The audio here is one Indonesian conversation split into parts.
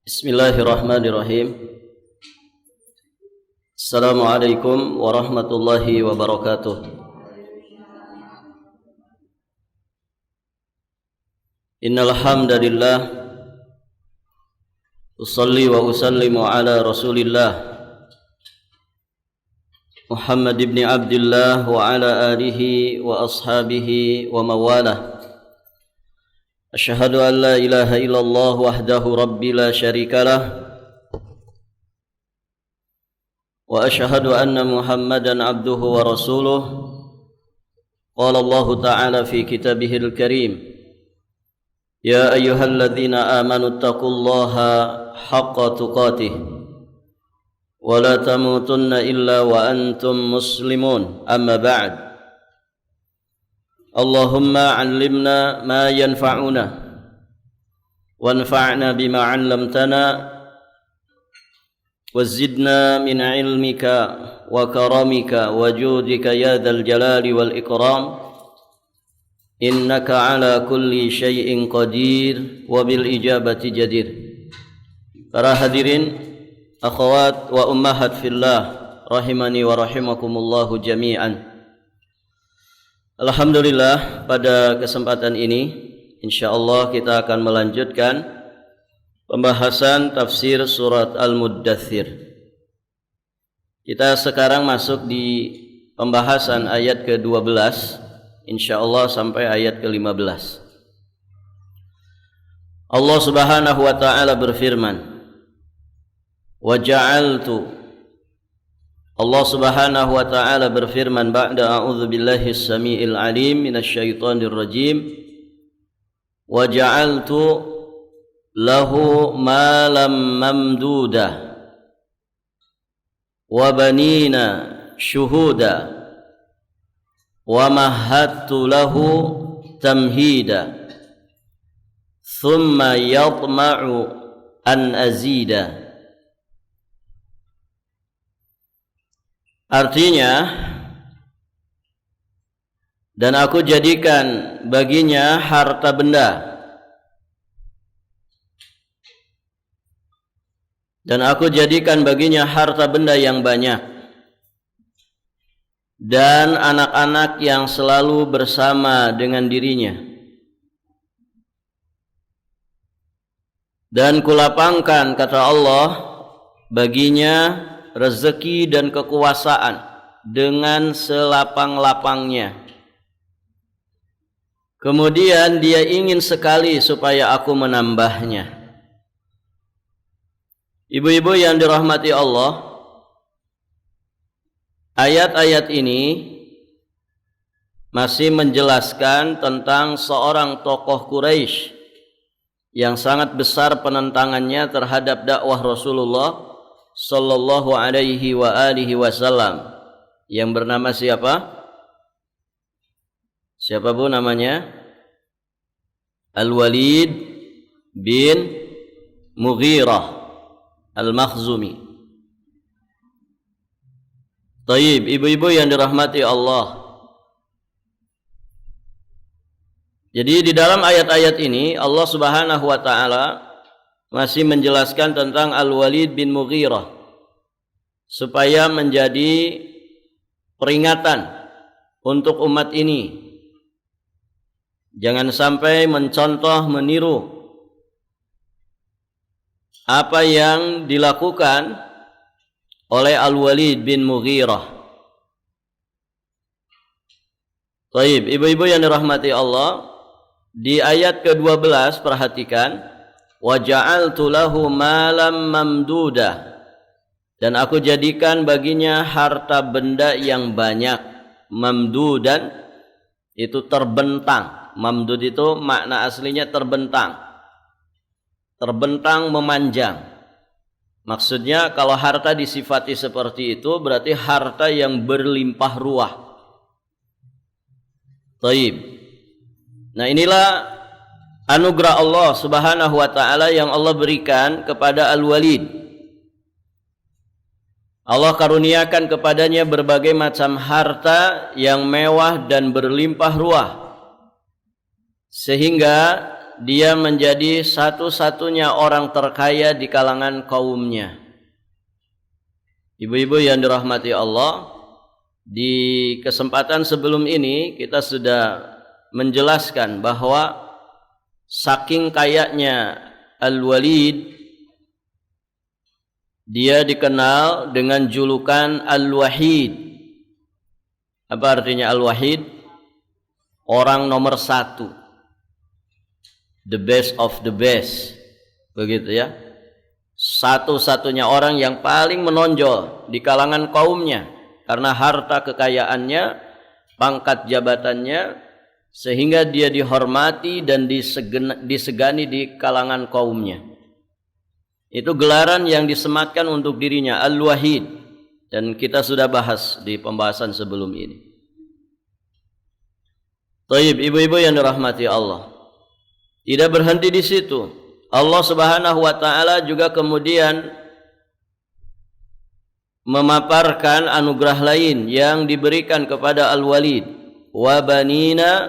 Bismillahirrahmanirrahim. Assalamualaikum warahmatullahi wabarakatuh. Innal hamdalillah usalli wa usallimu ala Rasulillah Muhammad ibn Abdullah wa ala alihi wa ashabihi wa mawalah. Asyhadu an la ilaha illallah wahdahu rabbi la syarika lah wa asyhadu anna Muhammadan abduhu wa rasuluh. Qala Allah ta'ala fi kitabihil karim, ya ayyuhalladzina amanu taqullaha haqqa tuqatih wa la tamutunna illa wa antum muslimun. Amma ba'd. Allahumma 'allimna ma yanfa'una wanfa'na bima 'allamtana wazidna min 'ilmika wa karamika wa judika ya dzal jalali wal ikram innaka 'ala kulli syai'in qadir wa bil ijabati jadir. Para hadirin, akhwat wa ummahat fillah, rahimani wa rahimakumullahu jami'an. Alhamdulillah, pada kesempatan ini insyaallah kita akan melanjutkan pembahasan tafsir surat Al-Muddathir. Kita sekarang masuk di pembahasan ayat ke-12 insyaallah sampai ayat ke-15. Allah Subhanahu wa taala berfirman, wa ja'altu, Allah Subhanahu wa taala berfirman ba'da a'udzu billahi as-sami'il 'alim minasyaitonir rajim, wa ja'altu lahu malam mamduda wa banina syuhuda wa mahattu lahu tamhida thumma yatma'u an azida. Artinya, dan aku jadikan baginya harta benda, dan aku jadikan baginya harta benda yang banyak, dan anak-anak yang selalu bersama dengan dirinya, dan kulapangkan, kata Allah, baginya rezeki dan kekuasaan dengan selapang-lapangnya. Kemudian dia ingin sekali supaya aku menambahnya. Ibu-ibu yang dirahmati Allah, ayat-ayat ini masih menjelaskan tentang seorang tokoh Quraisy yang sangat besar penentangannya terhadap dakwah Rasulullah sallallahu alaihi wa alihi wasallam, yang bernama siapa? Siapa bu namanya? Al-Walid bin Mughirah Al-Makhzumi. Taib, ibu-ibu yang dirahmati Allah. Jadi di dalam ayat-ayat ini Allah Subhanahu wa taala masih menjelaskan tentang Al-Walid bin Mughirah supaya menjadi peringatan untuk umat ini. Jangan sampai mencontoh, meniru apa yang dilakukan oleh Al-Walid bin Mughirah. Baik, ibu-ibu yang dirahmati Allah, di ayat ke-12 perhatikan, wa ja'altu lahu malam mamduda, dan aku jadikan baginya harta benda yang banyak. Mamdudan itu terbentang. Mamdud itu makna aslinya terbentang. Terbentang, memanjang. Maksudnya kalau harta disifati seperti itu berarti harta yang berlimpah ruah. Taib. Nah, inilah anugerah Allah Subhanahu wa taala yang Allah berikan kepada Al-Walid. Allah karuniakan kepadanya berbagai macam harta yang mewah dan berlimpah ruah, sehingga dia menjadi satu-satunya orang terkaya di kalangan kaumnya. Ibu-ibu yang dirahmati Allah, di kesempatan sebelum ini kita sudah menjelaskan bahwa saking kayanya Al-Walid, dia dikenal dengan julukan Al-Wahid. Apa artinya Al-Wahid? Orang nomor satu, the best of the best, begitu ya. Satu-satunya orang yang paling menonjol di kalangan kaumnya karena harta kekayaannya, pangkat jabatannya, sehingga dia dihormati dan disegani di kalangan kaumnya. Itu gelaran yang disematkan untuk dirinya, Al-Wahid, dan kita sudah bahas di pembahasan sebelum ini. Taib, ibu-ibu yang dirahmati Allah, tidak berhenti di situ. Allah Subhanahu wa taala juga kemudian memaparkan anugerah lain yang diberikan kepada Al-Walid, wa banina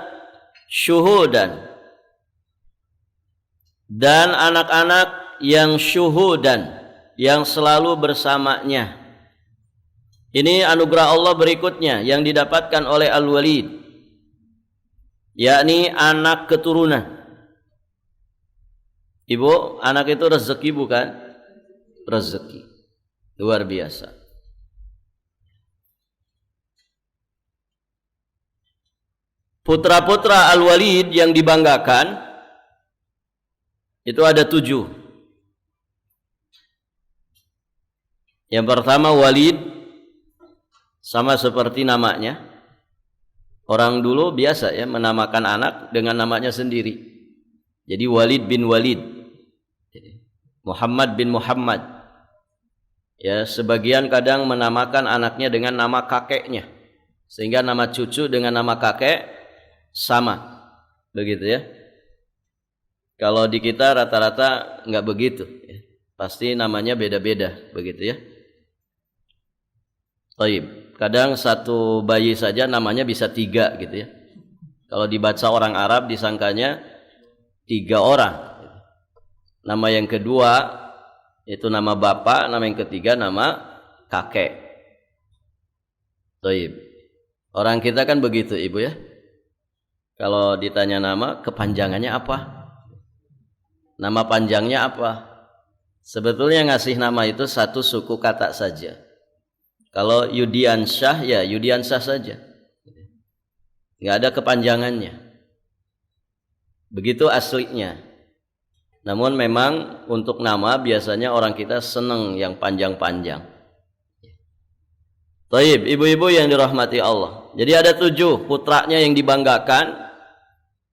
syuhudan, dan anak-anak yang syuhudan, yang selalu bersamanya. Ini anugerah Allah berikutnya yang didapatkan oleh Al-Walid, yakni anak keturunan. Ibu, anak itu rezeki bukan? Rezeki. Luar biasa. Putra-putra Al-Walid yang dibanggakan itu ada 7. Yang pertama Walid, sama seperti namanya. Orang dulu biasa ya menamakan anak dengan namanya sendiri. Jadi Walid bin Walid, Muhammad bin Muhammad. Ya, sebagian kadang menamakan anaknya dengan nama kakeknya, sehingga nama cucu dengan nama kakek sama, begitu ya. Kalau di kita rata-rata nggak begitu, ya. Pasti namanya beda-beda, begitu ya. Taib. Kadang satu bayi saja namanya bisa 3 gitu ya. Kalau dibaca orang Arab disangkanya 3 orang. Nama yang kedua itu nama bapak, nama yang ketiga nama kakek. Taib. Orang kita kan begitu, ibu ya. Kalau ditanya nama, kepanjangannya apa? Nama panjangnya apa? Sebetulnya ngasih nama itu satu suku kata saja. Kalau Yudiansyah, ya Yudiansyah saja. Nggak ada kepanjangannya. Begitu aslinya. Namun memang untuk nama biasanya orang kita senang yang panjang-panjang. Taib, ibu-ibu yang dirahmati Allah. Jadi ada 7 putranya yang dibanggakan.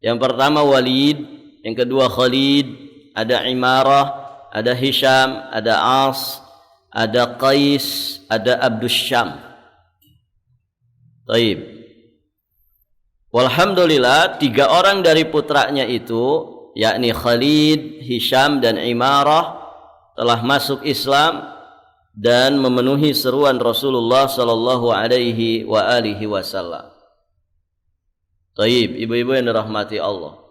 Yang pertama Walid, yang kedua Khalid, ada Imarah, ada Hisham, ada As, ada Qais, ada Abdus Syam. Taib. Walhamdulillah 3 orang dari putranya itu, yakni Khalid, Hisham dan Imarah, telah masuk Islam dan memenuhi seruan Rasulullah sallallahu alaihi wa alihi wasallam. Taib, ibu-ibu yang dirahmati Allah.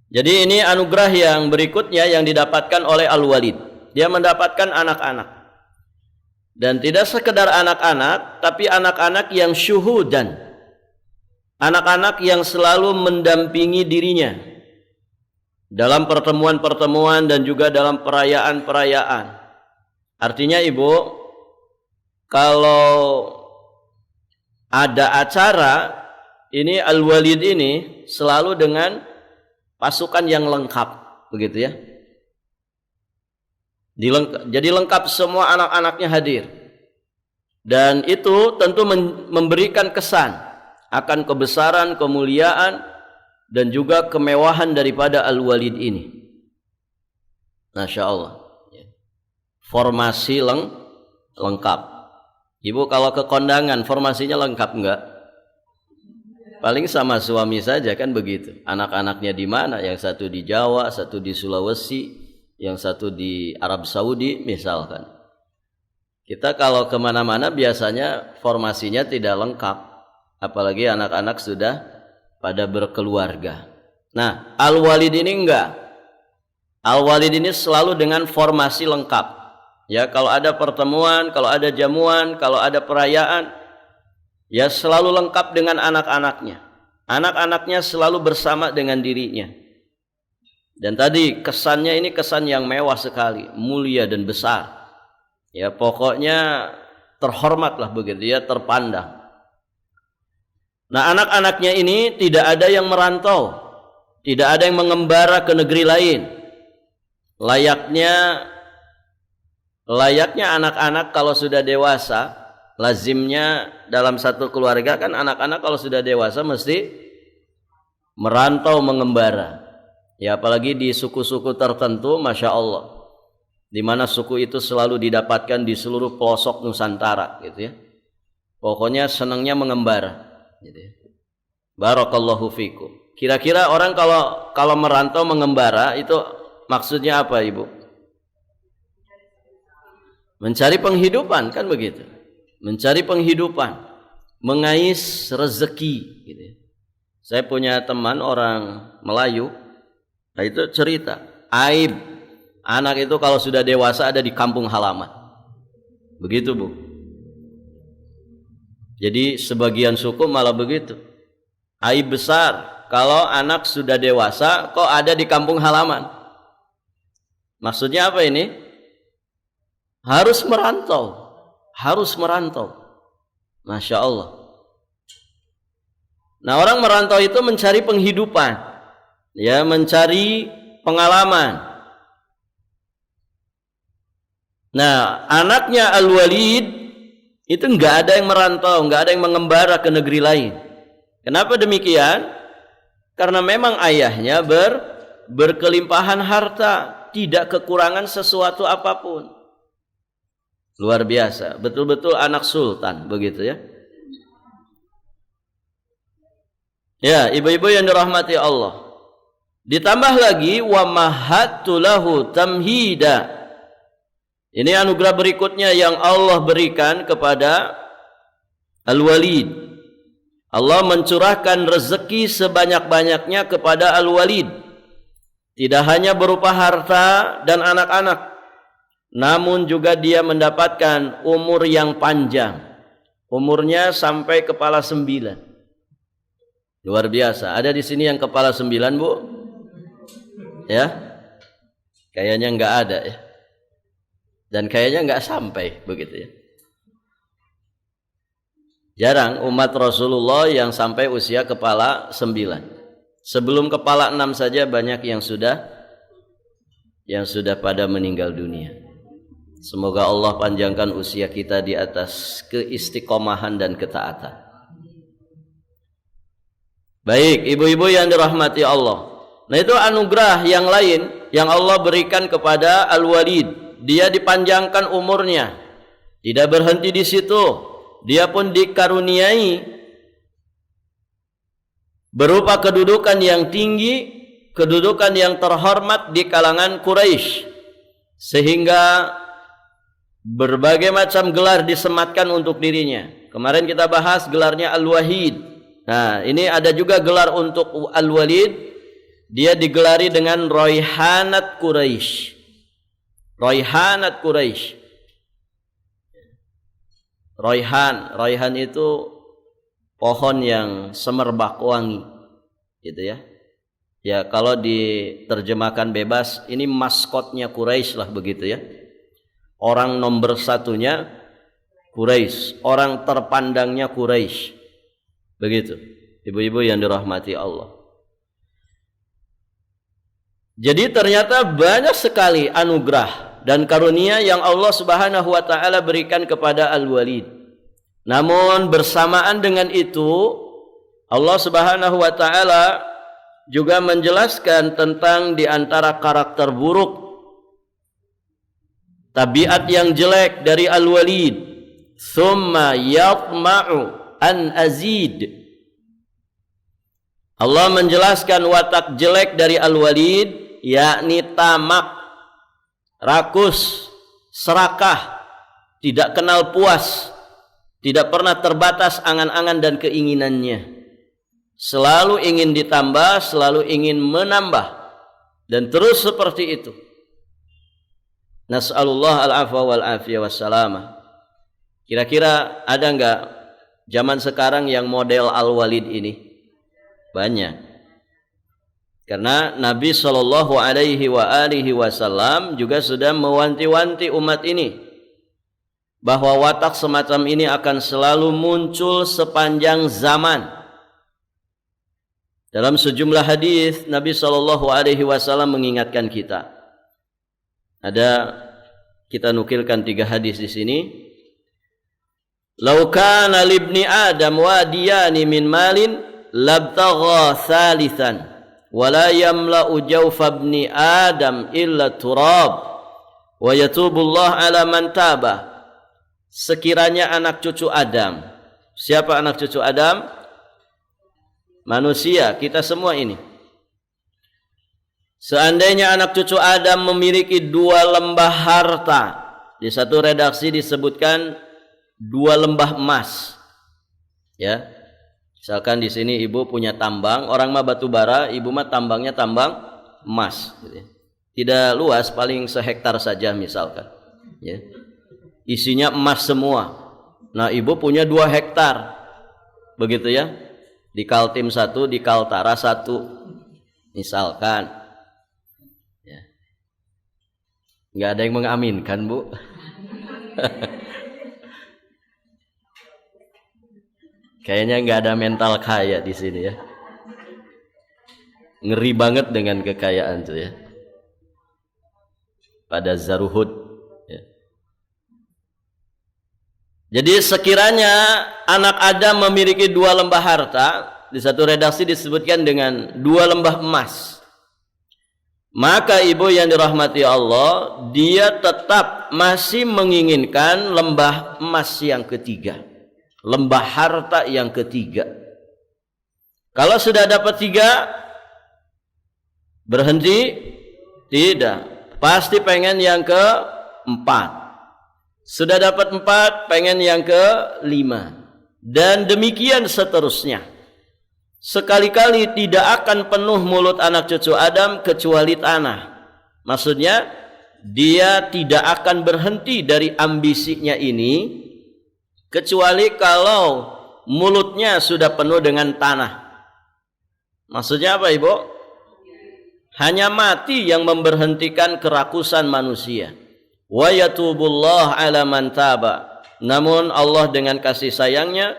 Jadi ini anugerah yang berikutnya yang didapatkan oleh Al-Walid. Dia mendapatkan anak-anak. Dan tidak sekedar anak-anak, tapi anak-anak yang syuhudan. Anak-anak yang selalu mendampingi dirinya dalam pertemuan-pertemuan dan juga dalam perayaan-perayaan. Artinya ibu, kalau ada acara, ini Al-Walid ini selalu dengan pasukan yang lengkap, begitu ya. Jadi lengkap, semua anak-anaknya hadir. Dan itu tentu memberikan kesan akan kebesaran, kemuliaan, dan juga kemewahan daripada Al-Walid ini. Masya Allah. Formasi lengkap. Ibu kalau ke kondangan formasinya lengkap enggak? Paling sama suami saja kan begitu. Anak-anaknya di mana? Yang satu di Jawa, satu di Sulawesi, yang satu di Arab Saudi misalkan. Kita kalau kemana-mana biasanya formasinya tidak lengkap, apalagi anak-anak sudah pada berkeluarga. Nah, al-walid ini enggak. Al-walid ini selalu dengan formasi lengkap. Ya, kalau ada pertemuan, kalau ada jamuan, kalau ada perayaan, ya selalu lengkap dengan anak-anaknya. Anak-anaknya selalu bersama dengan dirinya. Dan tadi kesannya ini kesan yang mewah sekali, mulia dan besar. Ya, pokoknya terhormatlah begitu ya, terpandang. Nah, anak-anaknya ini tidak ada yang merantau, tidak ada yang mengembara ke negeri lain. Layaknya anak-anak kalau sudah dewasa, lazimnya dalam satu keluarga kan anak-anak kalau sudah dewasa mesti merantau mengembara. Ya, apalagi di suku-suku tertentu, masya Allah, di mana suku itu selalu didapatkan di seluruh pelosok Nusantara, gitu ya. Pokoknya senangnya mengembara. Gitu ya. Barakallahu fikum. Kira-kira orang kalau merantau mengembara itu maksudnya apa, Ibu? Mencari penghidupan, kan begitu. Mencari penghidupan, mengais rezeki, gitu ya. Saya punya teman orang Melayu, nah itu cerita aib anak itu kalau sudah dewasa ada di kampung halaman. Begitu, Bu. Jadi sebagian suku malah begitu. Aib besar kalau anak sudah dewasa kok ada di kampung halaman. Maksudnya apa ini? Harus merantau. Harus merantau. Masya Allah. Nah, orang merantau itu mencari penghidupan. Ya, mencari pengalaman. Nah, anaknya Al-Walid itu enggak ada yang merantau, enggak ada yang mengembara ke negeri lain. Kenapa demikian? Karena memang ayahnya berkelimpahan harta, tidak kekurangan sesuatu apapun. Luar biasa, betul-betul anak sultan, begitu ya. Ya, ibu-ibu yang dirahmati Allah. Ditambah lagi wa mahattu lahu tamhida. Ini anugerah berikutnya yang Allah berikan kepada Al-Walid. Allah mencurahkan rezeki sebanyak-banyaknya kepada Al-Walid. Tidak hanya berupa harta dan anak-anak, namun juga dia mendapatkan umur yang panjang. Umurnya sampai kepala 9. Luar biasa. Ada di sini yang kepala 9, Bu? Ya? Kayaknya enggak ada ya. Dan kayaknya enggak sampai begitu ya. Jarang umat Rasulullah yang sampai usia kepala 9. Sebelum kepala 6 saja banyak yang sudah pada meninggal dunia. Semoga Allah panjangkan usia kita di atas keistiqomahan dan ketaatan. Baik, ibu-ibu yang dirahmati Allah. Nah, itu anugerah yang lain yang Allah berikan kepada Al-Walid. Dia dipanjangkan umurnya. Tidak berhenti di situ. Dia pun dikaruniai berupa kedudukan yang tinggi, kedudukan yang terhormat di kalangan Quraisy, sehingga berbagai macam gelar disematkan untuk dirinya. Kemarin kita bahas gelarnya Al-Wahid. Nah, ini ada juga gelar untuk Al-Walid. Dia digelari dengan Raihanat Quraisy. Raihanat Quraisy. Raihan itu pohon yang semerbak wangi, gitu ya. Ya, kalau diterjemahkan bebas, ini maskotnya Quraisy lah begitu ya. Orang nomor satunya Quraisy, orang terpandangnya Quraisy. Begitu, ibu-ibu yang dirahmati Allah. Jadi ternyata banyak sekali anugerah dan karunia yang Allah Subhanahu wa taala berikan kepada Al-Walid. Namun bersamaan dengan itu, Allah Subhanahu wa taala juga menjelaskan tentang di antara karakter buruk, tabiat yang jelek dari Al-Walid. Tsumma yatma'u an azid. Allah menjelaskan watak jelek dari Al-Walid, yakni tamak, rakus, serakah, tidak kenal puas, tidak pernah terbatas angan-angan dan keinginannya. Selalu ingin ditambah, selalu ingin menambah, dan terus seperti itu. Nas'alullah al-afwa wal-afiyah wassalamah. Kira-kira ada enggak zaman sekarang yang model Al-Walid ini? Banyak. Karena Nabi sallallahu alaihi wasallam juga sudah mewanti-wanti umat ini bahwa watak semacam ini akan selalu muncul sepanjang zaman. Dalam sejumlah hadis Nabi sallallahu alaihi wasallam mengingatkan kita. Kita nukilkan 3 hadis di sini. Lau kana libni Adam wadiyani min malin labtagha thalithan wa la yamla'u jawfa ibni Adam illa turab wa yatubullah ala man taba. Sekiranya anak cucu Adam. Siapa anak cucu Adam? Manusia, kita semua ini. Seandainya anak cucu Adam memiliki 2 lembah harta, di satu redaksi disebutkan 2 lembah emas. Ya. Misalkan di sini ibu punya tambang, orang mah batu bara, ibu mah tambangnya tambang emas, gitu ya. Tidak luas, paling sehektar saja misalkan. Ya. Isinya emas semua. Nah, ibu punya 2 hektar. Begitu ya. Di Kaltim 1, di Kaltara 1, misalkan. Ya. Nggak ada yang mengaminkan, Bu. Kayaknya nggak ada mental kaya di sini ya. Ngeri banget dengan kekayaan tuh ya. Pada Zaruhud. Ya. Jadi sekiranya anak Adam memiliki 2 lembah harta, di satu redaksi disebutkan dengan 2 lembah emas, maka ibu yang dirahmati Allah, dia tetap masih menginginkan lembah emas yang ketiga, lembah harta yang ketiga. Kalau sudah dapat 3, berhenti? Tidak, pasti pengen yang keempat. Sudah dapat 4, pengen yang ke-5. Dan demikian seterusnya. Sekali-kali tidak akan penuh mulut anak cucu Adam kecuali tanah. Maksudnya, dia tidak akan berhenti dari ambisinya ini kecuali kalau mulutnya sudah penuh dengan tanah. Maksudnya apa, Ibu? Hanya mati yang memberhentikan kerakusan manusia. Wa yatubullah ala man taba. Namun Allah dengan kasih sayangnya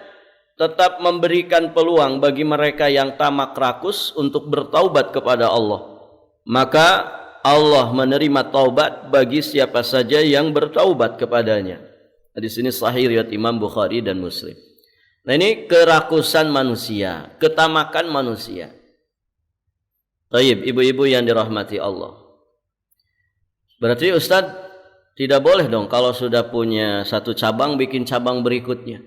tetap memberikan peluang bagi mereka yang tamak rakus untuk bertaubat kepada Allah. Maka Allah menerima taubat bagi siapa saja yang bertaubat kepadanya. Di sini sahih riwayat Imam Bukhari dan Muslim. Nah, ini kerakusan manusia, ketamakan manusia. Taib, ibu-ibu yang dirahmati Allah. Berarti Ustadz, tidak boleh dong kalau sudah punya 1 cabang bikin cabang berikutnya.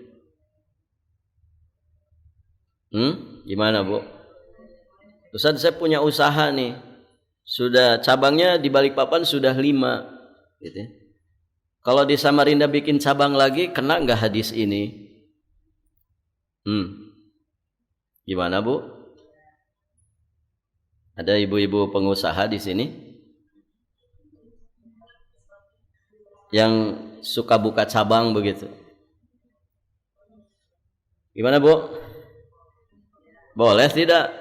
Gimana, Bu? Ustaz, saya punya usaha nih. Sudah cabangnya di Balikpapan sudah 5, gitu. Kalau di Samarinda bikin cabang lagi, kena nggak hadis ini? Gimana, Bu? Ada ibu-ibu pengusaha di sini yang suka buka cabang begitu. Gimana, Bu? Boleh tidak?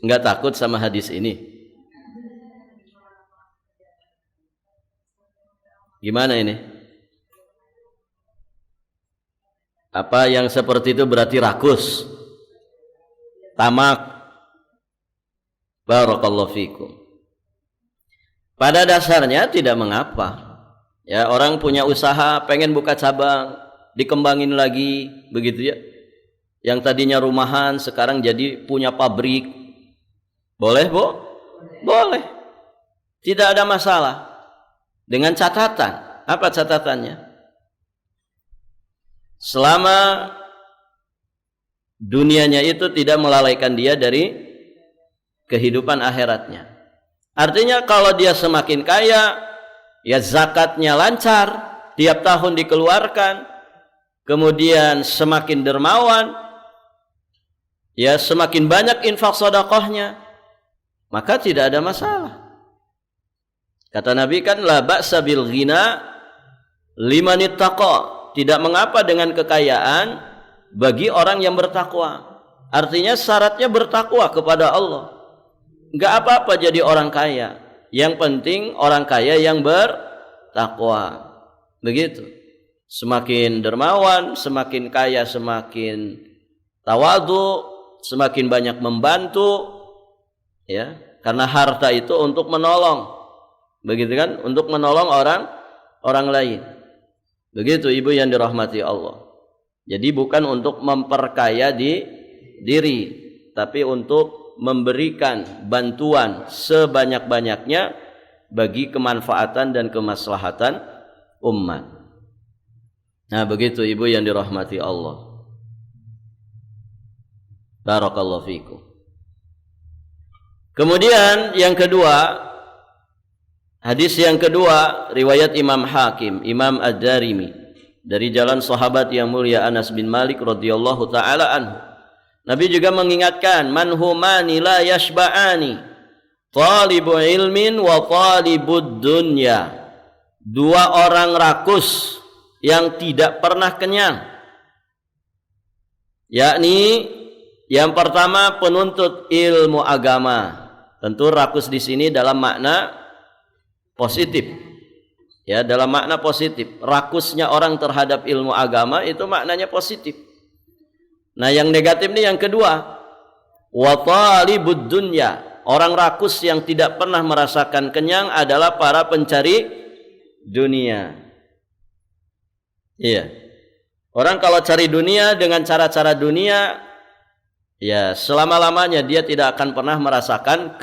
Enggak takut sama hadis ini? Gimana ini? Apa yang seperti itu berarti rakus, tamak? Barakallahu fikum. Pada dasarnya tidak mengapa. Ya, orang punya usaha, pengen buka cabang, dikembangin lagi, begitu ya. Yang tadinya rumahan sekarang jadi punya pabrik. Boleh, Bu? Boleh. Tidak ada masalah. Dengan catatan. Apa catatannya? Selama dunianya itu tidak melalaikan dia dari kehidupan akhiratnya. Artinya kalau dia semakin kaya, ya zakatnya lancar, tiap tahun dikeluarkan, kemudian semakin dermawan, ya semakin banyak infak sedekahnya, maka tidak ada masalah. Kata Nabi kan, la ba'sa bil ghina liman ittaqa, tidak mengapa dengan kekayaan bagi orang yang bertakwa. Artinya syaratnya bertakwa kepada Allah. Enggak apa-apa jadi orang kaya, yang penting orang kaya yang bertakwa. Begitu. Semakin dermawan, semakin kaya, semakin tawadhu, semakin banyak membantu, ya, karena harta itu untuk menolong. Begitu kan, untuk menolong orang lain. Begitu ibu yang dirahmati Allah. Jadi bukan untuk memperkaya diri, tapi untuk memberikan bantuan sebanyak-banyaknya bagi kemanfaatan dan kemaslahatan umat. Nah, begitu ibu yang dirahmati Allah. Barakallahu fikum. Kemudian yang kedua, hadis yang kedua, riwayat Imam Hakim, Imam Ad-Darimi, dari jalan sahabat yang mulia Anas bin Malik radhiyallahu taala anhu. Nabi juga mengingatkan, man humani la yashba'ani, talibu ilmin wa talibud dunya. Dua orang rakus yang tidak pernah kenyang. Yakni yang pertama penuntut ilmu agama. Tentu rakus di sini dalam makna positif, ya, dalam makna positif. Rakusnya orang terhadap ilmu agama itu maknanya positif. Nah, yang negatif ini yang kedua, wa talibud dunya. Orang rakus yang tidak pernah merasakan kenyang adalah para pencari dunia. Iya, orang kalau cari dunia dengan cara-cara dunia, ya selama-lamanya dia tidak akan pernah merasakan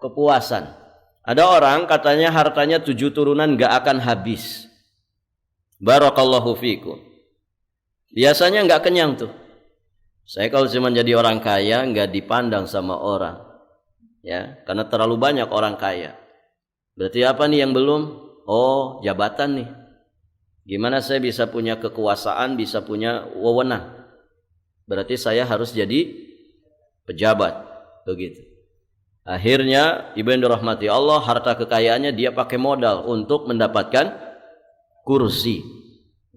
kepuasan. Ada orang katanya hartanya 7 turunan gak akan habis. Barakallahu fikum. Biasanya gak kenyang tuh. Saya kalau cuma jadi orang kaya gak dipandang sama orang, ya, karena terlalu banyak orang kaya. Berarti apa nih yang belum? Oh, jabatan nih. Gimana saya bisa punya kekuasaan, bisa punya wewenang? Berarti saya harus jadi pejabat. Begitu. Akhirnya ibu yang dirahmati Allah, harta kekayaannya dia pakai modal untuk mendapatkan kursi,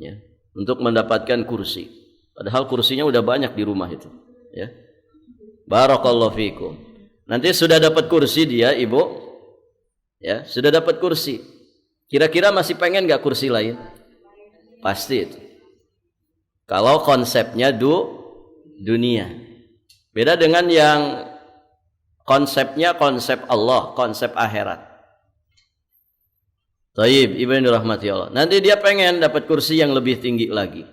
ya, untuk mendapatkan kursi. Padahal kursinya udah banyak di rumah itu, ya. Barakallahu fikum. Nanti sudah dapat kursi dia, ibu, ya, sudah dapat kursi. Kira-kira masih pengen nggak kursi lain? Pasti itu. Kalau konsepnya dunia. Beda dengan yang konsepnya konsep Allah, konsep akhirat. Taib, ibu yang dirahmati Allah. Nanti dia pengen dapat kursi yang lebih tinggi lagi.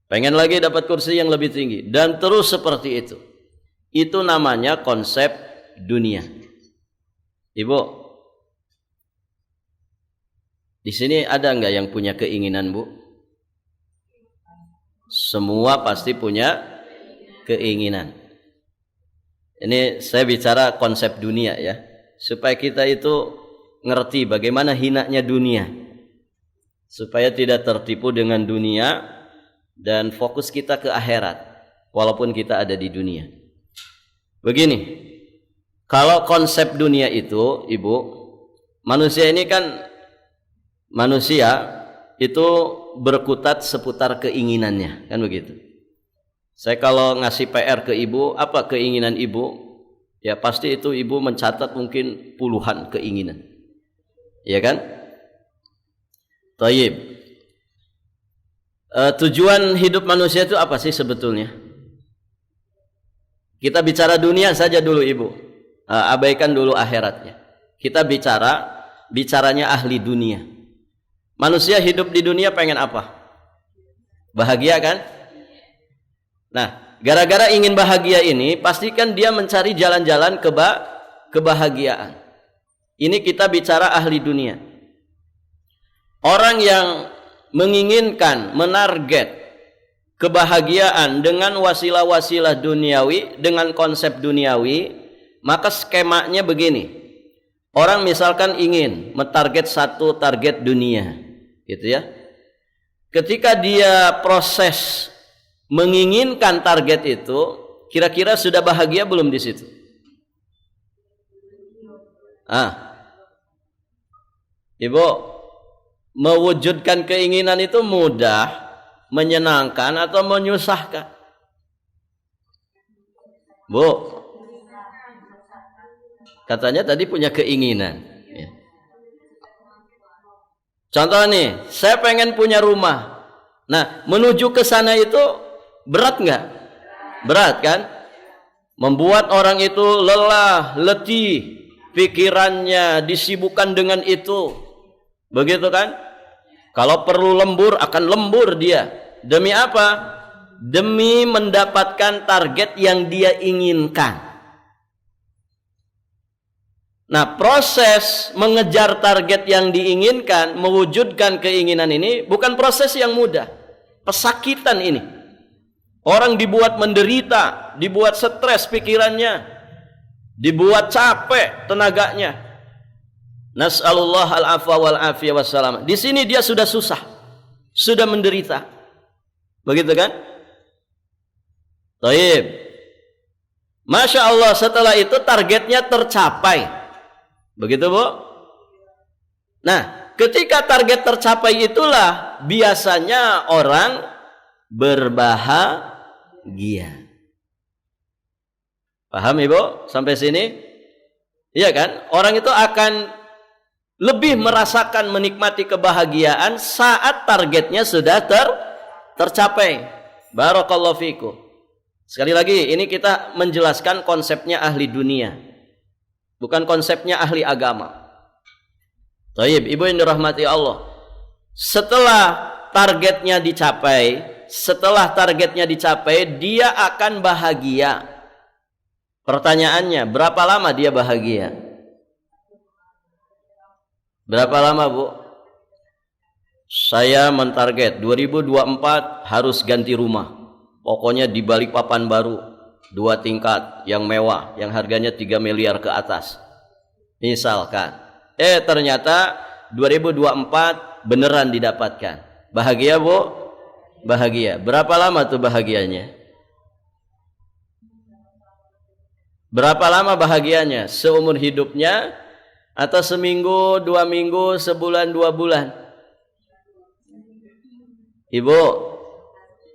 Pengen lagi dapat kursi yang lebih tinggi. Dan terus seperti itu. Itu namanya konsep dunia. Ibu, di sini ada enggak yang punya keinginan, Bu? Semua pasti punya keinginan. Ini saya bicara konsep dunia, ya, supaya kita itu ngerti bagaimana hinanya dunia, supaya tidak tertipu dengan dunia dan fokus kita ke akhirat walaupun kita ada di dunia. Begini, kalau konsep dunia itu, Ibu, manusia ini kan manusia itu berkutat seputar keinginannya, kan begitu. Saya kalau ngasih PR ke ibu, apa keinginan ibu? Ya pasti itu ibu mencatat mungkin puluhan keinginan. Iya kan? Taib. Tujuan hidup manusia itu apa sih sebetulnya? Kita bicara dunia saja dulu ibu. Abaikan dulu akhiratnya. Kita bicaranya ahli dunia. Manusia hidup di dunia pengen apa? Bahagia kan? Nah, gara-gara ingin bahagia ini, pastikan dia mencari jalan-jalan kebahagiaan. Ini kita bicara ahli dunia. Orang yang menginginkan, menarget kebahagiaan dengan wasilah-wasilah duniawi, dengan konsep duniawi, maka skemanya begini. Orang misalkan ingin mentarget satu target dunia, gitu ya. Ketika dia proses menginginkan target itu, kira-kira sudah bahagia belum di situ? Ibu, mewujudkan keinginan itu mudah, menyenangkan atau menyusahkan? Bu, katanya tadi punya keinginan. Ya. Contoh nih, saya pengen punya rumah. Nah, menuju ke sana itu berat nggak? Berat kan? Membuat orang itu lelah, letih, pikirannya disibukkan dengan itu. Begitu kan? Kalau perlu lembur, akan lembur dia. Demi apa? Demi mendapatkan target yang dia inginkan. Nah, proses mengejar target yang diinginkan, mewujudkan keinginan ini bukan proses yang mudah. Pesakitan ini. Orang dibuat menderita, dibuat stres pikirannya, dibuat capek tenaganya. Nas'alullah al-afwa wal-afiyah wassalam. Di sini dia sudah susah, sudah menderita. Begitu kan? Taib. Masya Allah, setelah itu targetnya tercapai. Begitu Bu? Nah, ketika target tercapai itulah biasanya orang berbahagia. Paham Ibu sampai sini? Iya kan? Orang itu akan lebih merasakan menikmati kebahagiaan saat targetnya sudah tercapai. Barakallahu fikum. Sekali lagi, ini kita menjelaskan konsepnya ahli dunia, bukan konsepnya ahli agama. Taib, Ibu yang dirahmati Allah. Setelah targetnya dicapai, dia akan bahagia. Pertanyaannya, berapa lama dia bahagia? Berapa lama Bu? Saya mentarget 2024 harus ganti rumah. Pokoknya di Balikpapan baru 2 tingkat yang mewah, yang harganya 3 miliar ke atas. Misalkan. Ternyata 2024 beneran didapatkan. Bahagia Bu? Bahagia. Berapa lama tuh bahagianya? Berapa lama bahagianya? Seumur hidupnya? Atau seminggu, 2 minggu, sebulan, 2 bulan? Ibu,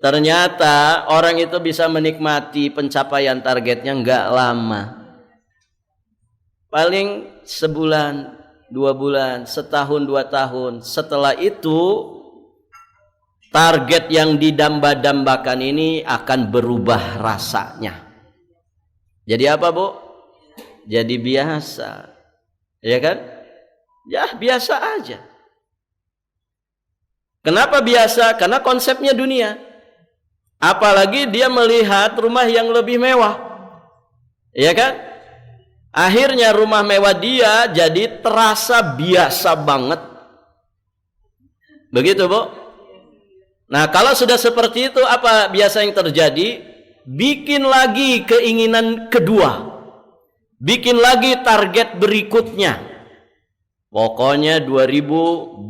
ternyata orang itu bisa menikmati pencapaian targetnya enggak lama. Paling sebulan, 2 bulan, setahun, 2 tahun. Setelah itu target yang didamba-dambakan ini akan berubah rasanya. Jadi apa Bu? Jadi biasa. Ya kan? Ya biasa aja. Kenapa biasa? Karena konsepnya dunia. Apalagi dia melihat rumah yang lebih mewah. Ya kan? Akhirnya rumah mewah dia jadi terasa biasa banget. Begitu Bu? Nah, kalau sudah seperti itu, apa biasa yang terjadi? Bikin lagi keinginan kedua. Bikin lagi target berikutnya. Pokoknya 2028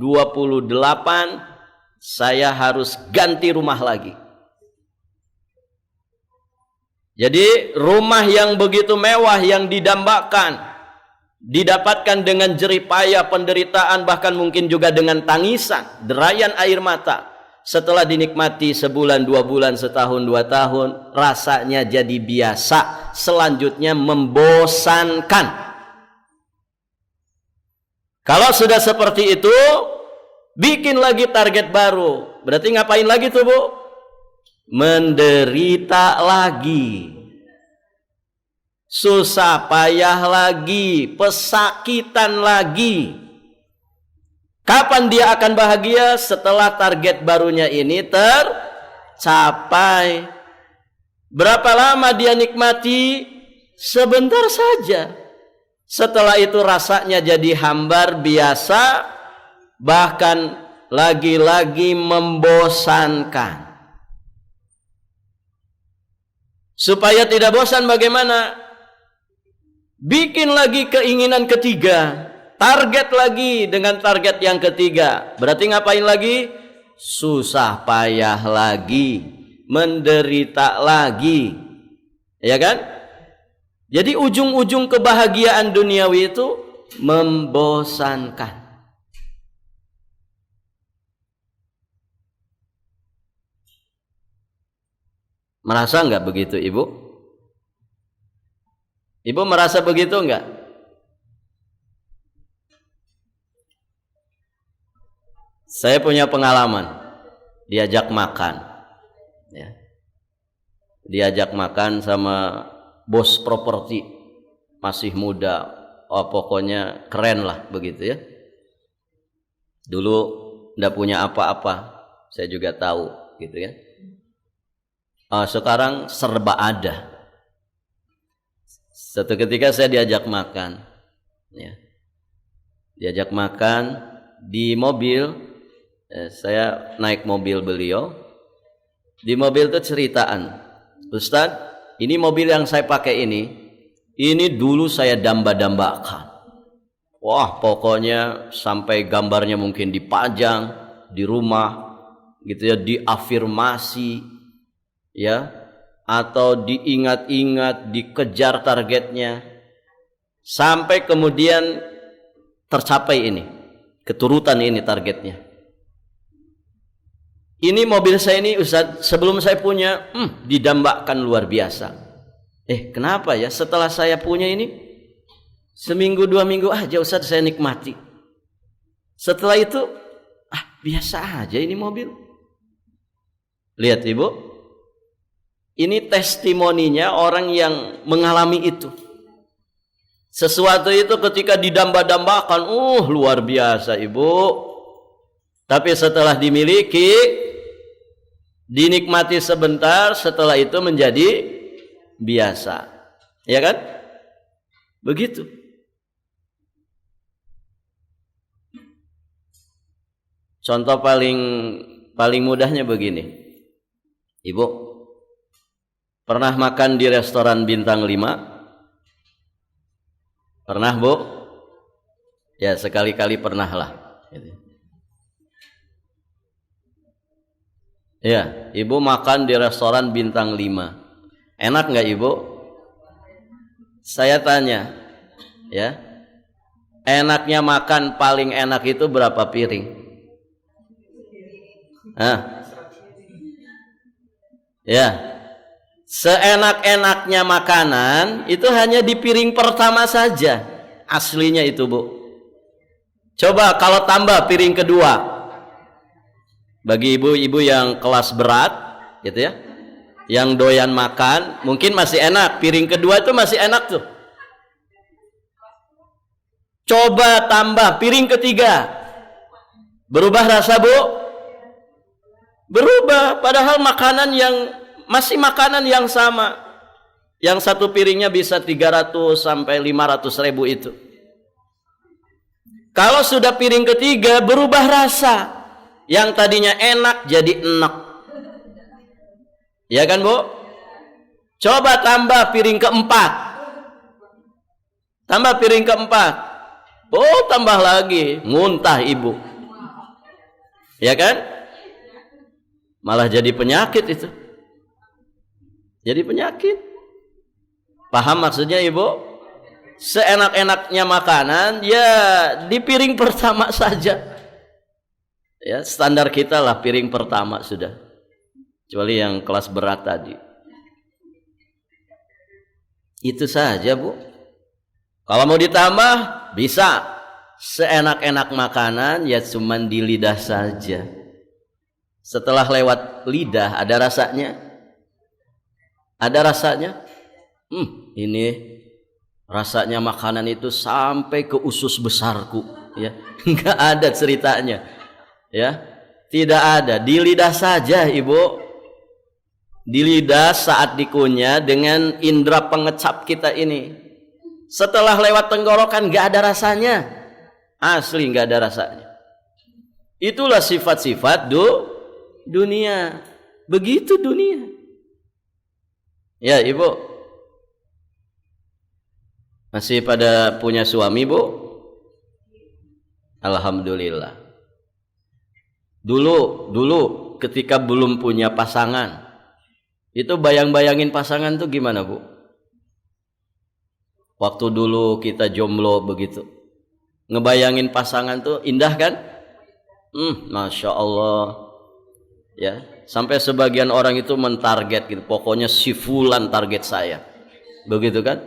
saya harus ganti rumah lagi. Jadi rumah yang begitu mewah yang didambakan, didapatkan dengan jerih payah, penderitaan, bahkan mungkin juga dengan tangisan, derayan air mata. Setelah dinikmati sebulan, 2 bulan, setahun, 2 tahun, rasanya jadi biasa. Selanjutnya membosankan. Kalau sudah seperti itu, bikin lagi target baru. Berarti ngapain lagi tuh Bu? Menderita lagi. Susah payah lagi, pesakitan lagi. Kapan dia akan bahagia? Setelah target barunya ini tercapai. Berapa lama dia nikmati? Sebentar saja. Setelah itu rasanya jadi hambar biasa, bahkan lagi-lagi membosankan. Supaya tidak bosan bagaimana? Bikin lagi keinginan ketiga. Target lagi dengan target yang ketiga. Berarti ngapain lagi? Susah payah lagi. menderita lagi. Ya kan? Jadi ujung-ujung kebahagiaan duniawi itu membosankan. Merasa enggak begitu, Ibu? Ibu merasa begitu enggak? Saya punya pengalaman diajak makan, ya. Diajak makan sama bos properti, masih muda, oh pokoknya keren lah begitu ya. Dulu enggak punya apa-apa, saya juga tahu gitu ya. Sekarang serba ada. Suatu ketika saya diajak makan, ya. Diajak makan di mobil, saya naik mobil beliau. Di mobil itu ceritaan, Ustadz, ini mobil yang saya pakai ini dulu saya damba-dambakan. Wah, pokoknya sampai gambarnya mungkin dipajang di rumah, gitu ya, diafirmasi, ya, atau diingat-ingat, dikejar targetnya, sampai kemudian tercapai ini, keturutan ini targetnya. Ini mobil saya ini, Ustaz, sebelum saya punya, didambakan luar biasa. Kenapa ya? Setelah saya punya ini, seminggu 2 minggu aja Ustaz saya nikmati. Setelah itu, biasa aja ini mobil. Lihat Ibu, ini testimoninya orang yang mengalami itu. Sesuatu itu ketika didamba-dambakan, luar biasa Ibu. Tapi setelah dimiliki, dinikmati sebentar, setelah itu menjadi biasa. Ya kan? Begitu. Contoh paling mudahnya begini. Ibu pernah makan di restoran bintang 5? Pernah, Bu? Ya, sekali-kali pernah lah. Ya, Ibu makan di restoran bintang 5. Enak nggak Ibu? Saya tanya, ya, enaknya makan paling enak itu berapa piring? Ya, seenak-enaknya makanan itu hanya di piring pertama saja. Aslinya itu, Bu. Coba kalau tambah piring kedua, bagi ibu-ibu yang kelas berat, gitu ya, yang doyan makan, mungkin masih enak. Piring kedua itu masih enak tuh. Coba tambah piring ketiga, berubah rasa, Bu? Berubah, padahal makanan yang masih makanan yang sama. Yang satu piringnya bisa 300 sampai 500 ribu itu. Kalau sudah piring ketiga, berubah rasa. Yang tadinya enak jadi enak. Ya kan, Bu? Coba tambah piring keempat. Tambah piring keempat. Tambah lagi, muntah Ibu. Ya kan? Malah jadi penyakit itu. Jadi penyakit. Paham maksudnya Ibu? Seenak-enaknya makanan ya di piring pertama saja. Ya, standar kita lah piring pertama sudah. Kecuali yang kelas berat tadi. Itu saja, Bu. Kalau mau ditambah bisa. Seenak-enak makanan ya cuman di lidah saja. Setelah lewat lidah ada rasanya. Ada rasanya. Ini rasanya makanan itu sampai ke usus besarku, ya. Enggak ada ceritanya. Ya. Tidak ada, di lidah saja, Ibu. Di lidah saat dikunyah dengan indera pengecap kita ini. Setelah lewat tenggorokan enggak ada rasanya. Asli enggak ada rasanya. Itulah sifat-sifat dunia. Begitu dunia. Ya, Ibu. Masih pada punya suami, Bu? Alhamdulillah. Dulu ketika belum punya pasangan, Itu bayang-bayangin pasangan tuh gimana, Bu? Waktu dulu kita jomblo begitu. Ngebayangin pasangan tuh indah kan? Masya Allah. Ya, sampai sebagian orang itu mentarget gitu. Pokoknya si fulan target saya. Begitu kan?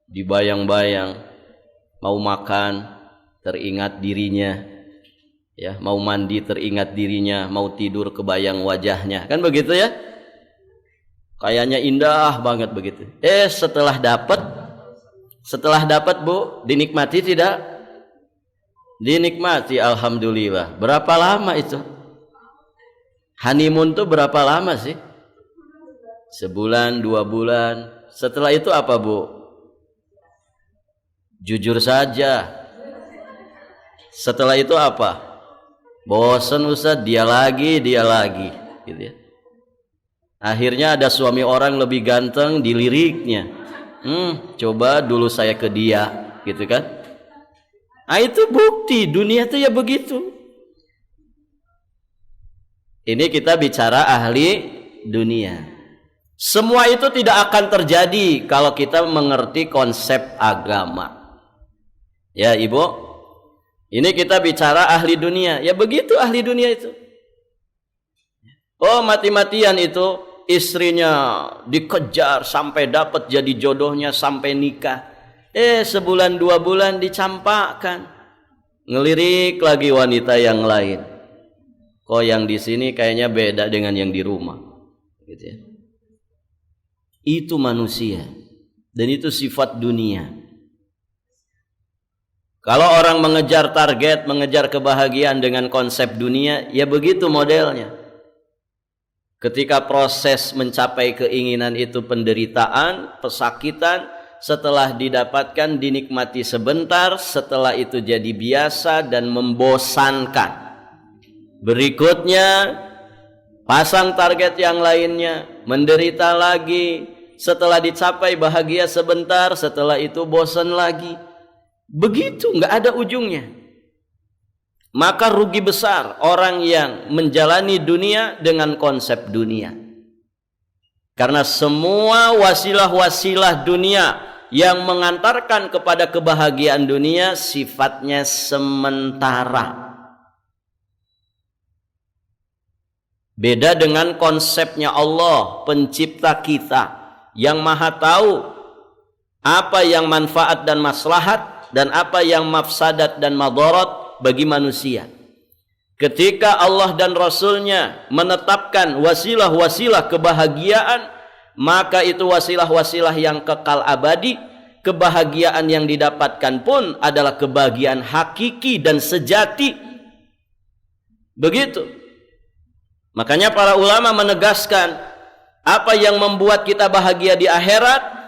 Dibayang-bayang, mau makan teringat dirinya, ya, mau mandi teringat dirinya, mau tidur kebayang wajahnya, kan begitu ya? Kayaknya indah banget begitu. Setelah dapat Bu, dinikmati tidak? Dinikmati, alhamdulillah. Berapa lama itu? Honeymoon tuh berapa lama sih? Sebulan, 2 bulan. Setelah itu apa, Bu? Jujur saja. Setelah itu apa? Bosan Ustaz, dia lagi gitu ya. Akhirnya ada suami orang lebih ganteng, diliriknya. Coba dulu saya ke dia, gitu kan? Itu bukti dunia itu ya begitu. Ini kita bicara ahli dunia. Semua itu tidak akan terjadi kalau kita mengerti konsep agama. Ya Ibu, ini kita bicara ahli dunia. Ya begitu ahli dunia itu. Mati-matian itu istrinya dikejar sampai dapat jadi jodohnya, sampai nikah. Sebulan 2 bulan dicampakkan. Ngelirik lagi wanita yang lain. Kok yang di sini kayaknya beda dengan yang di rumah. Gitu ya. Itu manusia. Dan itu sifat dunia. Kalau orang mengejar target, mengejar kebahagiaan dengan konsep dunia, ya begitu modelnya. Ketika proses mencapai keinginan itu penderitaan, pesakitan, setelah didapatkan dinikmati sebentar, setelah itu jadi biasa dan membosankan. Berikutnya, pasang target yang lainnya, menderita lagi, setelah dicapai bahagia sebentar, setelah itu bosan lagi. Begitu, nggak ada ujungnya. Maka rugi besar orang yang menjalani dunia dengan konsep dunia. Karena semua wasilah-wasilah dunia yang mengantarkan kepada kebahagiaan dunia sifatnya sementara. Beda dengan konsepnya Allah, pencipta kita, yang maha tahu apa yang manfaat dan maslahat, dan apa yang mafsadat dan madarat bagi manusia. Ketika Allah dan Rasulnya menetapkan wasilah-wasilah kebahagiaan, maka itu wasilah-wasilah yang kekal abadi. Kebahagiaan yang didapatkan pun adalah kebahagiaan hakiki dan sejati. Begitu. Makanya para ulama menegaskan, apa yang membuat kita bahagia di akhirat,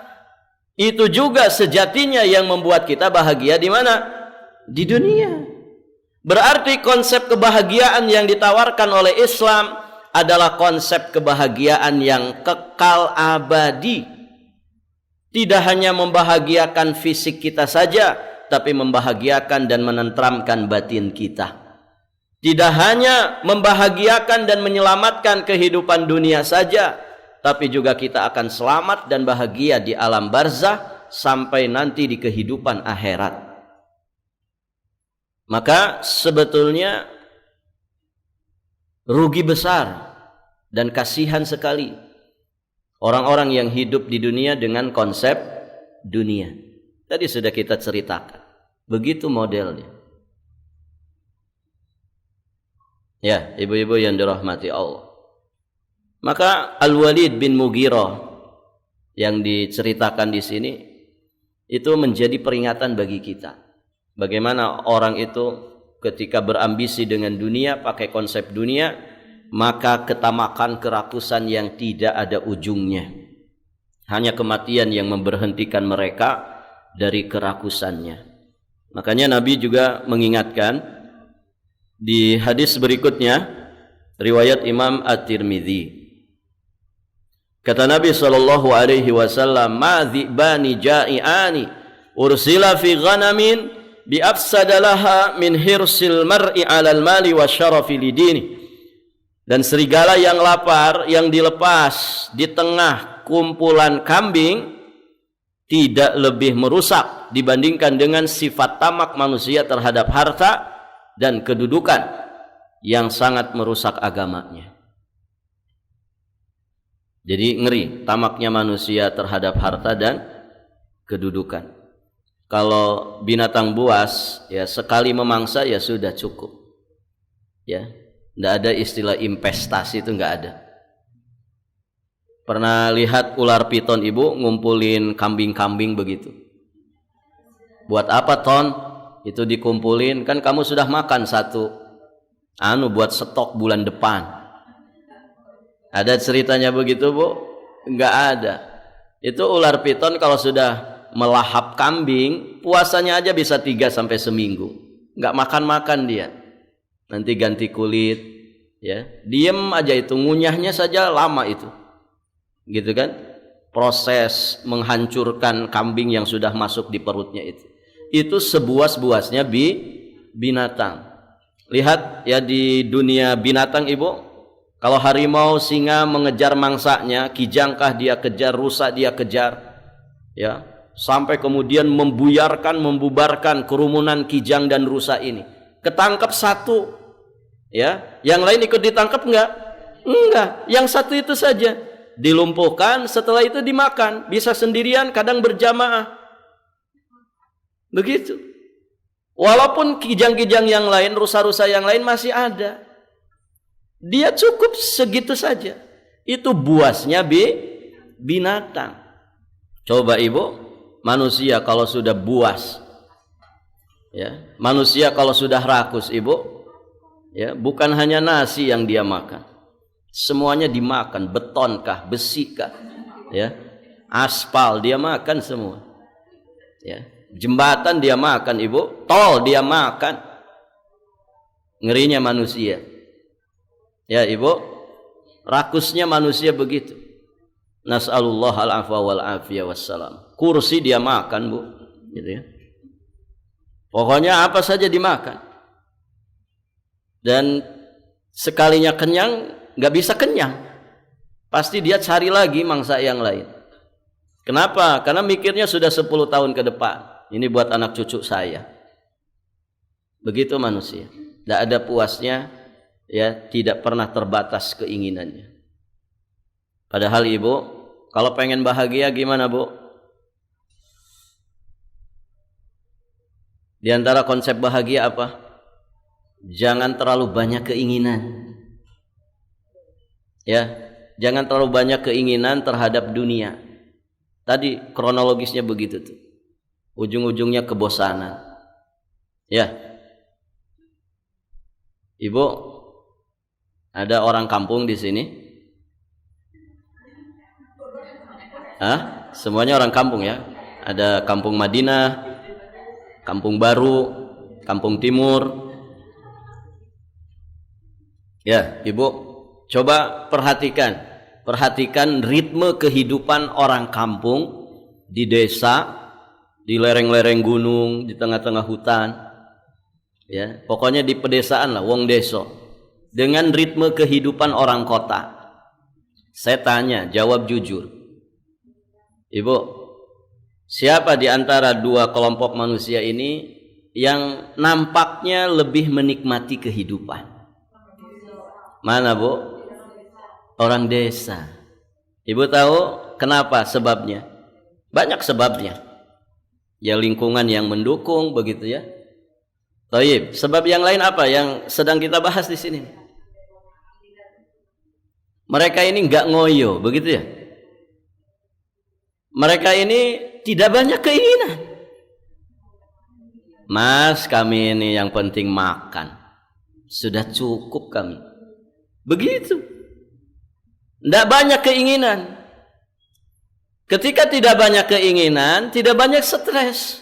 itu juga sejatinya yang membuat kita bahagia di mana? Di dunia. Berarti konsep kebahagiaan yang ditawarkan oleh Islam adalah konsep kebahagiaan yang kekal abadi. Tidak hanya membahagiakan fisik kita saja, tapi membahagiakan dan menenteramkan batin kita. Tidak hanya membahagiakan dan menyelamatkan kehidupan dunia saja, tapi juga kita akan selamat dan bahagia di alam barzah sampai nanti di kehidupan akhirat. Maka sebetulnya rugi besar dan kasihan sekali orang-orang yang hidup di dunia dengan konsep dunia. Tadi sudah kita ceritakan. Begitu modelnya. Ya, ibu-ibu yang dirahmati Allah. Maka Al-Walid bin Mughirah yang diceritakan di sini itu menjadi peringatan bagi kita. Bagaimana orang itu ketika berambisi dengan dunia, pakai konsep dunia, maka ketamakan, kerakusan yang tidak ada ujungnya. Hanya kematian yang memberhentikan mereka dari kerakusannya. Makanya Nabi juga mengingatkan di hadis berikutnya, riwayat Imam At-Tirmidzi. Kata Nabi sallallahu alaihi wasallam, "Ma dzibani ja'iani ursila fi ghanamin bi afsada laha min hirsil mar'i 'alal mali wa syarafi lidini." Dan serigala yang lapar yang dilepas di tengah kumpulan kambing tidak lebih merusak dibandingkan dengan sifat tamak manusia terhadap harta dan kedudukan yang sangat merusak agamanya. Jadi ngeri tamaknya manusia terhadap harta dan kedudukan. Kalau binatang buas ya sekali memangsa ya sudah cukup. Ya, enggak ada istilah investasi, itu enggak ada. Pernah lihat ular piton ibu ngumpulin kambing-kambing begitu? Buat apa ton? Itu dikumpulin, kan kamu sudah makan satu. Buat stok bulan depan. Ada ceritanya begitu bu? Enggak ada. Itu ular piton kalau sudah melahap kambing, puasanya aja bisa 3 sampai seminggu. Enggak makan-makan dia. Nanti ganti kulit, ya. Diem aja itu, ngunyahnya saja lama itu. Gitu kan? Proses menghancurkan kambing yang sudah masuk di perutnya itu. Itu sebuas-buasnya binatang. Lihat ya di dunia binatang ibu, kalau harimau singa mengejar mangsanya, kijangkah dia kejar, rusa dia kejar, ya, sampai kemudian membubarkan kerumunan kijang dan rusa ini. Ketangkap satu, ya, yang lain ikut ditangkap enggak? Enggak, yang satu itu saja dilumpuhkan, setelah itu dimakan, bisa sendirian, kadang berjamaah. Begitu. Walaupun kijang-kijang yang lain, rusa-rusa yang lain masih ada, dia cukup segitu saja. Itu buasnya binatang. Coba ibu, manusia kalau sudah buas, ya, manusia kalau sudah rakus ibu, ya, bukan hanya nasi yang dia makan, semuanya dimakan, betonkah, besikah, ya, aspal dia makan semua, ya, jembatan dia makan ibu, tol dia makan. Ngerinya manusia, ya ibu, rakusnya manusia begitu. Nas'alullah al-afwa wal-afiyah wassalam. Kursi dia makan bu, gitu ya. Pokoknya apa saja dimakan. Dan sekalinya kenyang, nggak bisa kenyang. Pasti dia cari lagi mangsa yang lain. Kenapa? Karena mikirnya sudah 10 tahun ke depan. Ini buat anak cucu saya. Begitu manusia. Tidak ada puasnya, ya, tidak pernah terbatas keinginannya. Padahal ibu, kalau pengen bahagia gimana bu? Di antara konsep bahagia apa? Jangan terlalu banyak keinginan. Ya, jangan terlalu banyak keinginan terhadap dunia. Tadi kronologisnya begitu tuh. Ujung-ujungnya kebosanan. Ya. Ibu, ada orang kampung di sini? Semuanya orang kampung ya. Ada kampung Madinah, kampung baru, kampung timur. Ya, ibu, coba perhatikan ritme kehidupan orang kampung di desa, di lereng-lereng gunung, di tengah-tengah hutan, ya, pokoknya di pedesaan lah, wong deso, dengan ritme kehidupan orang kota. Saya tanya, jawab jujur, ibu, siapa di antara dua kelompok manusia ini yang nampaknya lebih menikmati kehidupan? Mana bu? Orang desa. Ibu tahu kenapa sebabnya? Banyak sebabnya. Ya, lingkungan yang mendukung begitu ya. Taib. Sebab yang lain apa yang sedang kita bahas di sini? Mereka ini enggak ngoyo, begitu ya. Mereka ini tidak banyak keinginan. Mas, kami ini yang penting makan. Sudah cukup kami. Begitu. Tidak banyak keinginan. Ketika tidak banyak keinginan, tidak banyak stres.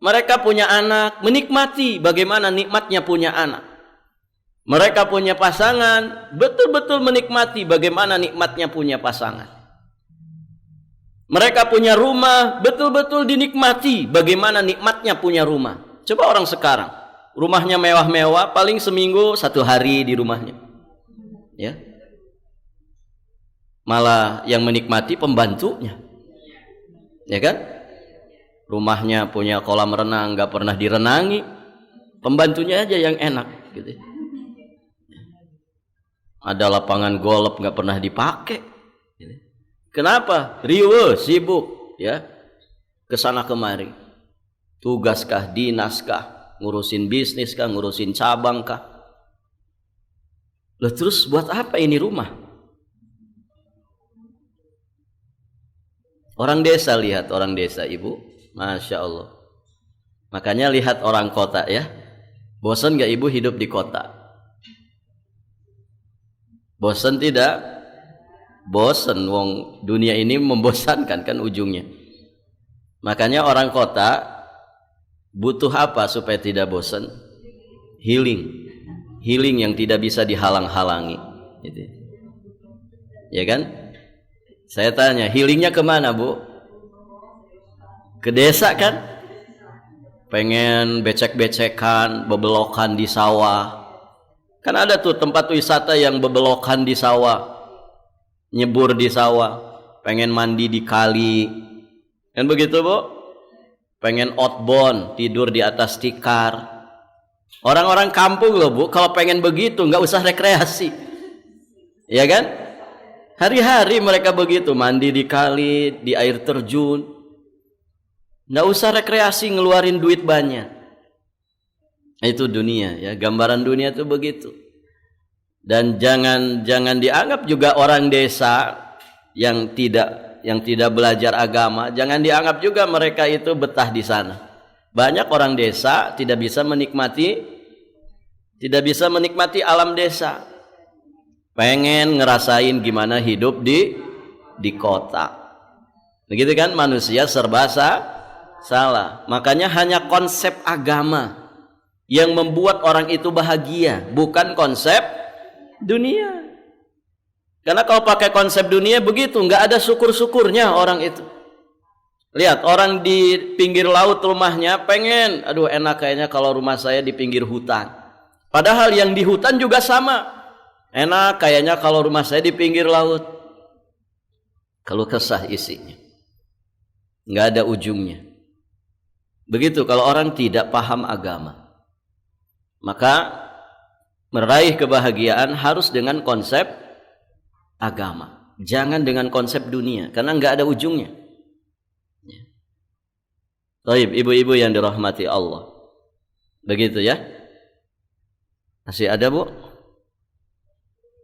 Mereka punya anak, menikmati bagaimana nikmatnya punya anak. Mereka punya pasangan, betul-betul menikmati bagaimana nikmatnya punya pasangan. Mereka punya rumah, betul-betul dinikmati bagaimana nikmatnya punya rumah. Coba orang sekarang, rumahnya mewah-mewah, paling seminggu 1 hari di rumahnya. ya. Malah yang menikmati pembantunya, ya kan? Rumahnya punya kolam renang, nggak pernah direnangi, pembantunya aja yang enak, gitu. Ada lapangan golf nggak pernah dipakai. Kenapa? Riweuh, sibuk, ya, kesana kemari. Tugaskah, dinaskah, ngurusin bisnis kah, ngurusin cabang kah? Loh, terus buat apa ini rumah? Orang desa, lihat orang desa, ibu, masya Allah. Makanya lihat orang kota, ya. Bosan gak ibu hidup di kota? Bosan tidak? Bosan, wong dunia ini membosankan kan ujungnya. Makanya orang kota butuh apa supaya tidak bosan? Healing. Healing yang tidak bisa dihalang-halangi, gitu. Ya kan? Saya tanya, healingnya kemana, Bu? Ke desa kan? Pengen becek-becekan, bebelokan di sawah. Kan ada tuh tempat wisata yang bebelokan di sawah, nyebur di sawah, pengen mandi di kali. Kan begitu, Bu? Pengen outbound, tidur di atas tikar. Orang-orang kampung loh, Bu, kalau pengen begitu nggak usah rekreasi, ya kan? Hari-hari mereka begitu, mandi di kali, di air terjun, nggak usah rekreasi ngeluarin duit banyak. Itu dunia, ya, gambaran dunia itu begitu. Dan jangan dianggap juga orang desa yang tidak belajar agama, jangan dianggap juga mereka itu betah di sana. Banyak orang desa tidak bisa menikmati alam desa. Pengen ngerasain gimana hidup di kota. Begitu kan, manusia serba salah. Makanya hanya konsep agama yang membuat orang itu bahagia, bukan konsep dunia. Karena kalau pakai konsep dunia begitu, nggak ada syukur-syukurnya orang itu. Lihat, orang di pinggir laut rumahnya pengen, aduh enak kayaknya kalau rumah saya di pinggir hutan. Padahal yang di hutan juga sama. Enak kayaknya kalau rumah saya di pinggir laut. Kalau kesah isinya, nggak ada ujungnya. Begitu kalau orang tidak paham agama. Maka meraih kebahagiaan harus dengan konsep agama. Jangan dengan konsep dunia, karena nggak ada ujungnya. Baik, ibu-ibu yang dirahmati Allah. Begitu ya. Masih ada, Bu?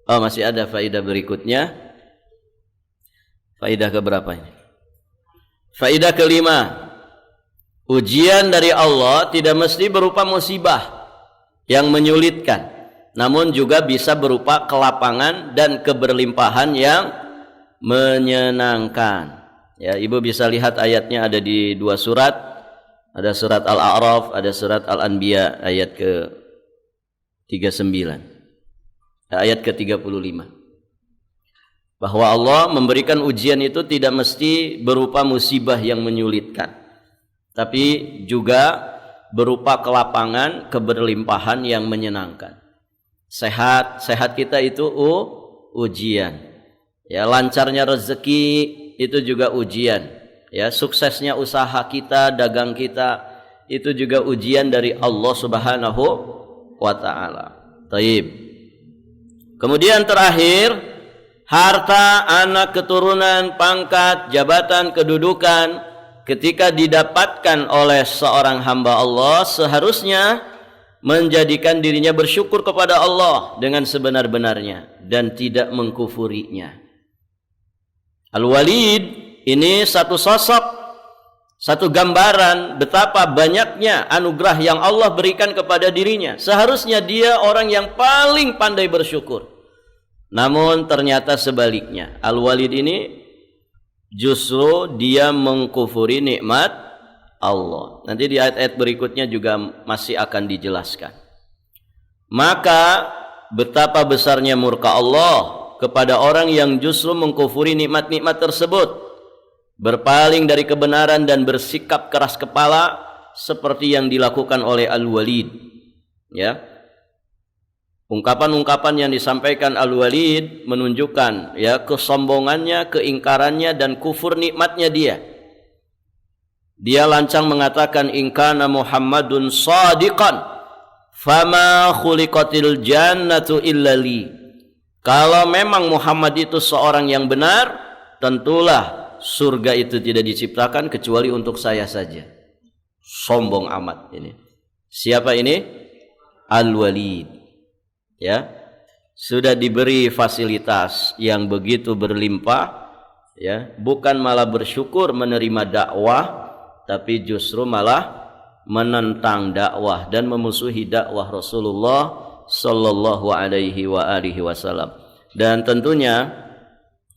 Oh, masih ada faedah berikutnya. Faedah keberapa ini? Faedah kelima. Ujian dari Allah tidak mesti berupa musibah yang menyulitkan, namun juga bisa berupa kelapangan dan keberlimpahan yang menyenangkan. Ya, ibu bisa lihat ayatnya ada di dua surat. Ada surat Al-A'raf, ada surat Al-Anbiya ayat ke-39. Ayat ke-35. Bahwa Allah memberikan ujian itu tidak mesti berupa musibah yang menyulitkan, tapi juga berupa kelapangan, keberlimpahan yang menyenangkan. Sehat kita itu ujian. Ya, lancarnya rezeki itu juga ujian. Ya, suksesnya usaha kita, dagang kita itu juga ujian dari Allah Subhanahu wa taala. Taib. Kemudian terakhir, harta, anak, keturunan, pangkat, jabatan, kedudukan ketika didapatkan oleh seorang hamba Allah seharusnya menjadikan dirinya bersyukur kepada Allah dengan sebenar-benarnya dan tidak mengkufurinya. Al-Walid ini satu sosok, satu gambaran betapa banyaknya anugerah yang Allah berikan kepada dirinya. Seharusnya dia orang yang paling pandai bersyukur. Namun ternyata sebaliknya. Al-Walid ini justru dia mengkufuri nikmat Allah. Nanti di ayat-ayat berikutnya juga masih akan dijelaskan. Maka betapa besarnya murka Allah kepada orang yang justru mengkufuri nikmat-nikmat tersebut, berpaling dari kebenaran dan bersikap keras kepala seperti yang dilakukan oleh Al-Walid. Ya. Ungkapan-ungkapan yang disampaikan Al-Walid menunjukkan ya kesombongannya, keingkarannya dan kufur nikmatnya dia. Dia lancang mengatakan in kana Muhammadun shadiqan fama khuliqatil jannatu illa li. Kalau memang Muhammad itu seorang yang benar, tentulah surga itu tidak diciptakan kecuali untuk saya saja. Sombong amat ini. Siapa ini? Al-Walid. Ya, sudah diberi fasilitas yang begitu berlimpah, ya, bukan malah bersyukur menerima dakwah, tapi justru malah menentang dakwah dan memusuhi dakwah Rasulullah sallallahu alaihi wasallam. Dan tentunya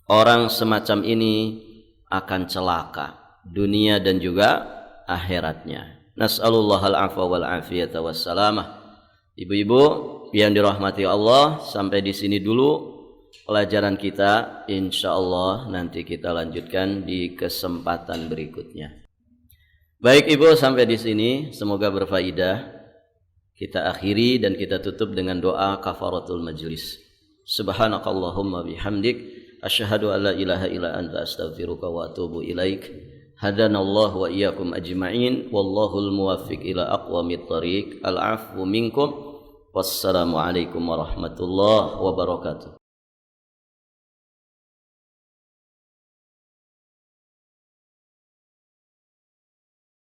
orang semacam ini akan celaka dunia dan juga akhiratnya. Nas'alullahal afwa wal afiyata wassalamah. Ibu-ibu yang dirahmati Allah, sampai di sini dulu pelajaran kita. Insyaallah nanti kita lanjutkan di kesempatan berikutnya. Baik Ibu, sampai di sini semoga berfaedah. Kita akhiri dan kita tutup dengan doa kafaratul majlis. Subhanakallahumma bihamdik asyhadu an la ilaha illa anta astaghfiruka wa atubu ilaik. Hadanallahu wa iyyakum ajma'in wallahul muwaffiq ila aqwamit thariq. Al-'afwu minkum. Wassalamu alaikum warahmatullahi wabarakatuh.